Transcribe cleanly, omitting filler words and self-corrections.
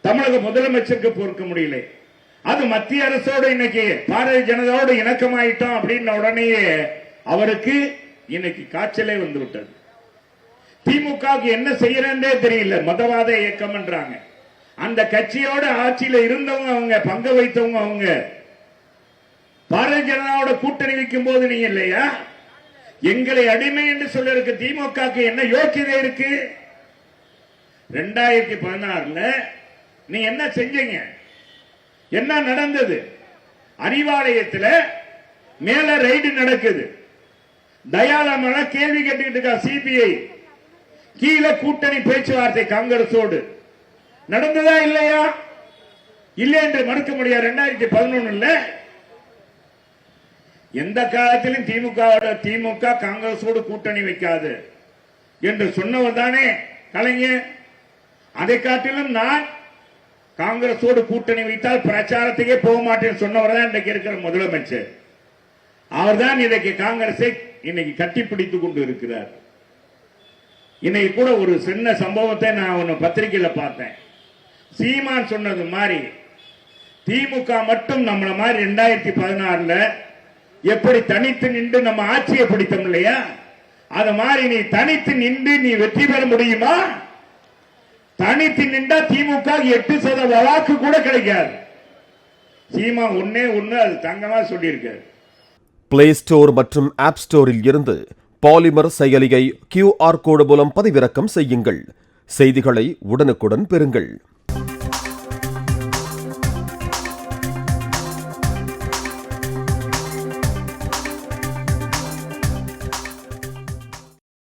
தமிழக முதலமைச்சருக்கு பொறுக்க முடியல. அது மத்திய அரசோடு இன்னைக்கு பாரதிய ஜனதாவோடு இணக்கமாயிட்டோம் அப்படின்ன உடனேயே அவருக்கு இன்னைக்கு காய்ச்சலே வந்து விட்டது. திமுகவுக்கு என்ன செய்யறே தெரியல. மதவாத இயக்கம் என்றாங்க. அந்த கட்சியோட ஆட்சியில இருந்தவங்க, அவங்க பங்கு வைத்தவங்க, அவங்க பாரதிய ஜனதாவோட கூட்டணி வைக்கும் போது நீங்க இல்லையா எங்களை அடிமை என்று சொல்ல இருக்கு. திமுகவுக்கு என்ன யோக்கியதை இருக்கு? 2016 நீ என்ன செஞ்சீங்க? என்ன நடந்தது? அறிவாலயத்தில் மேல ரைடு நடக்குது. தயாளமான கேள்வி கேட்டுக்கிட்டு இருக்கா சிபிஐ. கீழே கூட்டணி பேச்சுவார்த்தை காங்கிரஸோடு நடந்ததா இல்லையா? இல்லை என்று மறுக்க முடியாது. 2011 எந்த காலத்திலும் திமுக காங்கிரஸோடு கூட்டணி வைக்காது என்று சொன்னவர் தானே கலைஞர். அதை காட்டிலும் நான் காங்கிரஸோடு கூட்டணி வைத்தால் பிரச்சாரத்துக்கே போக மாட்டேன் சொன்னவர் தான் இன்றைக்கு இருக்கிற முதலமைச்சர். அவர் தான் இன்றைக்கு காங்கிரஸை இன்னைக்கு கட்டிப்பிடித்துக் கொண்டு இருக்கிறார். இன்னைக்கு கூட ஒரு சின்ன சம்பவத்தை நான் ஒன்னு பத்திரிகையில பார்த்தேன். சீமான் சொன்னது மாதிரி திமுக மட்டும் நம்மள மாதிரி 2016 எப்படி தனித்து நின்று நம்ம ஆட்சியை பிடித்தோம் இல்லையா, அது மாதிரி நீ தனித்து நின்று நீ வெற்றி பெற முடியுமா? தனித்து நின்றா திமுக 8% வாக்கு கூட கிடைக்காது. சீமா ஒன்னே ஒன்னு அது தங்கமா சொல்லியிருக்காரு. பிளே ஸ்டோர் மற்றும் ஆப் ஸ்டோரில் இருந்து பாலிமர் செயலியை QR கோடு மூலம் பதிவிறக்கம் செய்யுங்கள். செய்திகளை உடனுக்குடன் பெறுங்கள்.